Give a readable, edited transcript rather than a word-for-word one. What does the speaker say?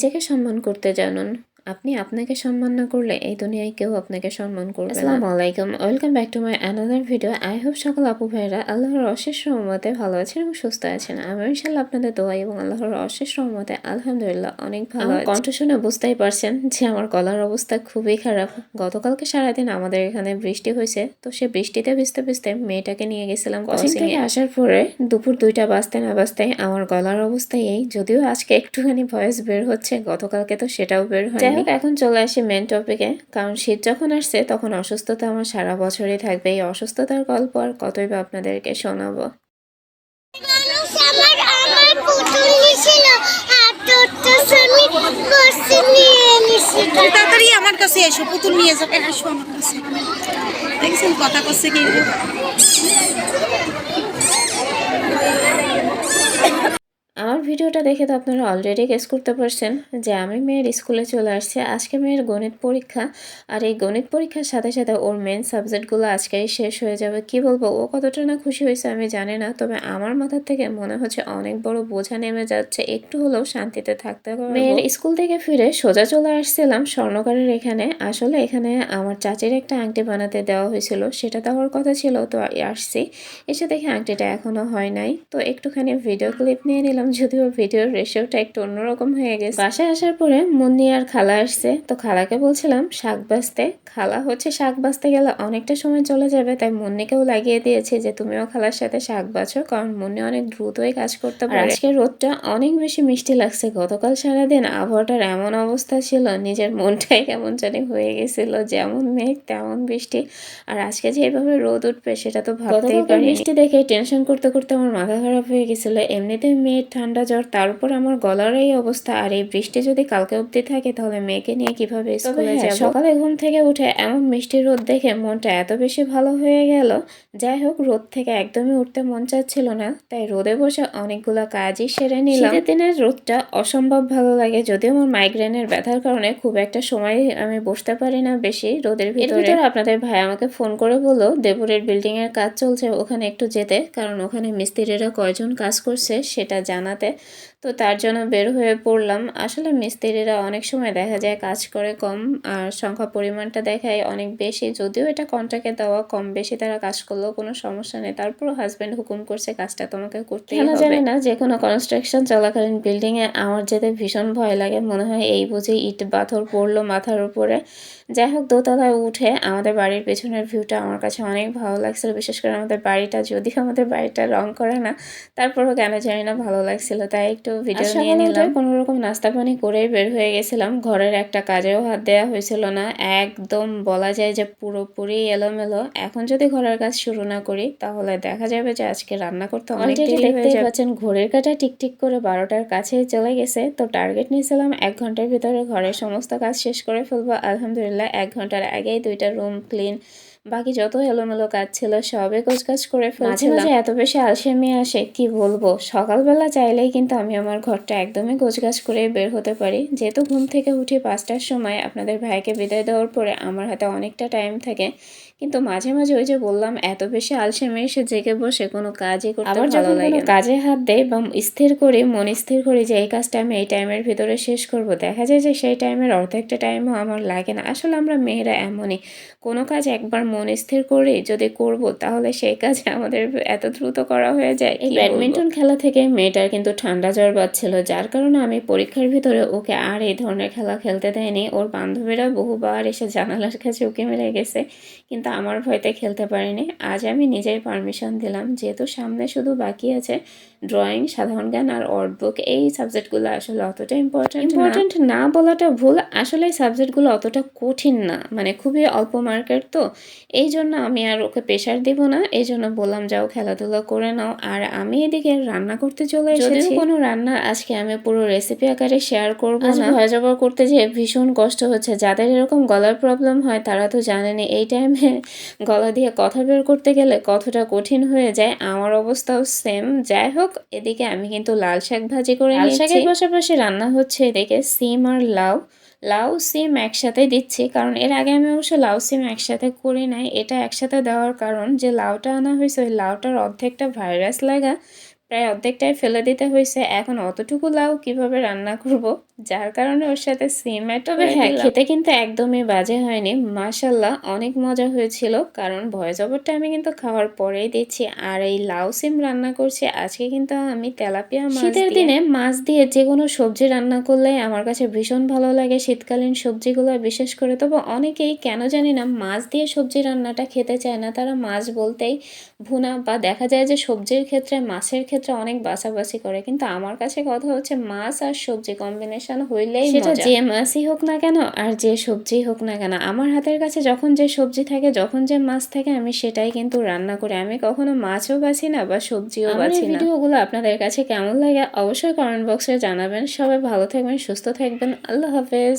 নিজেকে সম্মান করতে জানুন। আপনি আপনাকে সম্মান না করলে এই দুনিয়ায় কেউ আপনাকে সম্মান করবে না। আসসালামু আলাইকুম, welcome back to my another video. I hope সকল আপু ভাইরা আল্লাহর অশেষ রহমতে ভালো আছেন এবং সুস্থ আছেন। আমি ইনশাআল্লাহ আপনাদের দোয়া এবং আল্লাহর অশেষ রহমতে আলহামদুলিল্লাহ অনেক ভালো আছি। কণ্ঠ শুনে বুঝতেই পারছেন যে আমার গলার অবস্থা খুবই খারাপ। গতকালকে সারাদিন আমাদের এখানে বৃষ্টি হয়েছে, তো সে বৃষ্টিতে ভিজতে ভিজতে মেয়েটাকে নিয়ে গেছিলাম কোচিং থেকে আসার পরে দুপুর 2টা বাজতে না বাজতেই আমার গলার অবস্থা এই। যদিও আজকে একটুখানি ভয়েস বের হচ্ছে, গতকালকে তো সেটাও বের হয়নি। যাই হোক, এখন চলে আসি মেন টপিকে। কারণ শীত যখন আসছে তখন অসুস্থতা আমার সারা বছরই থাকবে। এই অসুস্থতার গল্প আর কতই বা আপনাদেরকে শোনাবো। তাড়াতাড়ি আমার কাছে এসো, পুতুল নিয়ে যাবে। আসো আমার কাছে, দেখছেন কথা করছে কি। আমার ভিডিওটা দেখে তো আপনারা অলরেডি গেস করতে পারছেন যে আমি মেয়ের স্কুলে চলে আসছি। আজকে মেয়ের গণিত পরীক্ষা, আর এই গণিত পরীক্ষার সাথে সাথে ওর মেন সাবজেক্টগুলো আজকেই শেষ হয়ে যাবে। কি বলবো, ও কতটা না খুশি হয়েছে আমি জানি না, তবে আমার মাথার থেকে মনে হচ্ছে অনেক বড় বোঝা নেমে যাচ্ছে, একটু হলেও শান্তিতে থাকতে পারবো। মেয়ের স্কুল থেকে ফিরে সোজা চলে আসছিলাম স্বর্ণকারের এখানে। আসলে এখানে আমার চাচির একটা আংটি বানাতে দেওয়া হয়েছিল, সেটা দেওয়ার কথা ছিল, তো আসছি। এসে দেখি আংটিটা এখনো হয় নাই, তো একটুখানি ভিডিও ক্লিপ নিয়ে নিলাম। যদিও ভিডিওর রেশিওটা একটু অন্যরকম হয়ে গেছে। বাসায় আসার পরে মুন্নি আর খালা আসছে, তো খালাকে বলছিলাম শাক বাছতে। খালা হচ্ছে শাক বাছতে গেলে অনেকটা সময় চলে যাবে, তাই মুন্নিকেও লাগিয়ে দিয়েছে যে তুমিও খালার সাথে শাক বাছো, কারণ মুন্নি অনেক দ্রুতই কাজ করতে পারে। আজকে রোদটা অনেক বেশি মিষ্টি লাগছে। গতকাল সারাদিন আবহাওয়াটার এমন অবস্থা ছিল, নিজের মনটাই কেমন জানি হয়ে গেছিল, যেমন মেঘ তেমন বৃষ্টি। আর আজকে যে এভাবে রোদ উঠবে সেটা তো ভাবতেই পারিনি। বৃষ্টি দেখে টেনশন করতে করতে আমার মাথা খারাপ হয়ে গেছিল। এমনিতে মেয়ের ঠান্ডা জ্বর, তার উপর আমার গলার এই অবস্থা, আর এই বৃষ্টি যদি কালকে অবধি থাকে তাহলে মেয়েকে নিয়ে কিভাবে স্কুলে যাব। সকালে ঘুম থেকে উঠে এমন মিষ্টি রোদ দেখে মনটা এত বেশি ভালো হয়ে গেল। যাই হোক, রোদ থেকে একদমই উঠতে মন চাচ্ছিল না, তাই রোদে বসে অনেকগুলো কাজই সেরে নিলাম। শীতের দিনের রোদটা অসম্ভব ভালো লাগে, যদিও আমার মাইগ্রেনের ব্যথার কারণে খুব একটা সময় আমি বসতে পারি না বেশি রোদের ভিতরে। আপনাদের ভাই আমাকে ফোন করে বললো দেবুরের বিল্ডিং এর কাজ চলছে, ওখানে একটু যেতে, কারণ ওখানে মিস্ত্রিরা কয়জন কাজ করছে সেটা জানাতে। তো তার জন্য বের হয়ে পড়লাম। আসলে মিস্ত্রিরা অনেক সময় দেখা যায় কাজ করে কম, আর সংখ্যা পরিমাণটা দেখায় অনেক বেশি। যদিও এটা কন্ট্রাক্টে দেওয়া, কম বেশি তারা কাজ করলেও কোনো সমস্যা নেই, তারপরও হাজব্যান্ড হুকুম করছে কাজটা তোমাকে করতেই হবে। জানি না, যে কোনো কনস্ট্রাকশন চলাকালীন বিল্ডিং এ আমার যেতে ভীষণ ভয় লাগে, মনে হয় এই বুঝি ইট পাথর পড়লো মাথার উপরে। যাই হোক, দোতলায় উঠে আমাদের বাড়ির পেছনের ভিউটা আমার কাছে অনেক ভালো লাগছিল। বিশেষ করে আমাদের বাড়িটা, যদিও আমাদের বাড়িটা রং করা না, তারপরও কেন জানি না ভালো লাগছিল, তাই একটু ভিডিও নিয়ে নিলাম। কোনো রকম নাস্তা পানি করেই বের হয়ে গেছিলাম। ঘরের একটা কাজেও হাত দেওয়া হয়েছিল না, একদম বলা যায় যে পুরোপুরি এলোমেলো। এখন যদি ঘরের কাজ শুরু না করি তাহলে দেখা যাবে যে আজকে রান্না করতে অনেক দেরি হয়ে যাবে। পাচ্ছেন ঘড়ির কাঁটা টিকটিক করে 12টার কাছেই চলে গেছে। তো টার্গেট নিয়েছিলাম 1 ঘন্টার ভিতরে ঘরের সমস্ত কাজ শেষ করে ফেলবো। আলহামদুলিল্লাহ 1 ঘন্টার আগেই 2টা রুম ক্লিন, বাকি যত এলোমেলো কাজ ছিল সবে গোছগাছ করে ফেলছিলাম। মাঝে মাঝে এত বেশি আলসেমি আসে কি বলবো। সকালবেলা চাইলেই কিন্তু আমি আমার ঘরটা একদমই গোছগাছ করে বের হতে পারি, যেহেতু ঘুম থেকে উঠি 5টার সময়। আপনাদের ভাইকে বিদায় দেওয়ার পরে আমার হাতে অনেকটা টাইম থাকে, কিন্তু মাঝে মাঝে ওই যে বললাম এত বেশি আলসেমি এসে জেগে বসে কোনো কাজই করতে ভালো লাগে। আবার যখন কোনো কাজে হাত দেয় বা স্থির করি, মন স্থির করি যে এই কাজটা আমি এই টাইমের ভিতরে শেষ করব, দেখা যায় যে সেই টাইমের অর্ধেকটা টাইমও আমার লাগে না। আসলে আমরা মেয়েরা এমনই, কোনো কাজ একবার মন স্থির করে যদি করব তাহলে সেই কাজ আমাদের এত দ্রুত করা হয়ে যায়। এই ব্যাডমিন্টন খেলা থেকে মেয়েটার কিন্তু ঠান্ডা জ্বর বাজছিল, যার কারণে আমি পরীক্ষার ভিতরে ওকে আর এই ধরনের খেলা খেলতে দেয়নি। ওর বান্ধবীরা বহুবার এসে জানালার কাছে উঁকি মেরে গেছে, কিন্তু আমার ভয়তে খেলতে পারিনি। আজ আমি নিজেই পারমিশন দিলাম, যেহেতু সামনে শুধু বাকি আছে ড্রয়িং, সাধারণ জ্ঞান আর ওয়ার্ড বুক। এই সাবজেক্টগুলো আসলে অতটা ইম্পর্টেন্ট না বলাটা ভুল, আসলে এই সাবজেক্টগুলো অতটা কঠিন না, মানে খুবই অল্প মার্কের, তো এই জন্য আমি আর ওকে প্রেশার দিব না। এই জন্য বললাম যাও খেলাধুলা করে নাও। আর আমি এদিকে রান্না করতে চলে এসেছি। যদিও কোনো রান্না আজকে আমি পুরো রেসিপি আকারে শেয়ার করব না, ভয় জবর করতে যেয়ে ভীষণ কষ্ট হচ্ছে। যাদের এরকম গলার প্রবলেম হয় তারা তো জানেনি এই টাইমে গলা দিয়ে কথা বের করতে গেলে কতটা কঠিন হয়ে যায়। আমার অবস্থাও সেম। যাই হোক, এদিকে আমি কিন্তু লাল শাক ভাজি করে নিয়েছি। লাল শাকের পাশাপাশি রান্না হচ্ছে এদিকে সিম আর লাউ। লাউ সিম একসাথে দিচ্ছি, কারণ এর আগে আমি অবশ্য লাউ সিম একসাথে করি নাই। এটা একসাথে দেওয়ার কারণ যে লাউটা আনা হয়েছে ওই লাউটার অর্ধেকটা ভাইরাস লাগা, প্রায় অর্ধেকটাই ফেলে দিতে হয়েছে। এখন অতটুকু লাউ কিভাবে রান্না করব যার কারণে ওর সাথে সেম অ্যাড তবে হ্যাঁ, খেতে কিন্তু একদমই বাজে হয়নি। মাশাআল্লাহ অনেক মজা হয়েছিল। কারণ ভয়েস ওভারটা আমি কিন্তু খাওয়ার পরেই দিচ্ছি। আর এই লাউ সিম রান্না করছি আজকে কিন্তু আমি তেলাপিয়া মাছ দিয়ে। শীতের দিনে মাছ দিয়ে যেকোনো সবজি রান্না করলেই আমার কাছে ভীষণ ভালো লাগে শীতকালীন সবজিগুলো বিশেষ করে। তবে অনেকেই কেন জানি না মাছ দিয়ে সবজি রান্নাটা খেতে চায় না। তারা মাছ বলতেই ভুনা বা দেখা যায় যে সবজির ক্ষেত্রে মাছের ক্ষেত্রে অনেক বাছাবাছি করে। কিন্তু আমার কাছে কথা হচ্ছে মাছ আর সবজি কম্বিনেশন হইলেই সেটা মজা। যে মাছই হোক না কেন আর যে সবজিই হোক না কেন, আমার হাতের কাছে যখন যে সবজি থাকে, যখন যে মাছ থাকে আমি সেটাই কিন্তু রান্না করি। আমি কখনো মাছও বাছি না বা সবজিও বাছি না। আমার ভিডিওগুলো আপনাদের কাছে কেমন লাগে অবশ্যই কমেন্ট বক্সে জানাবেন। সবাই ভালো থাকবেন, সুস্থ থাকবেন। আল্লাহ হাফেজ।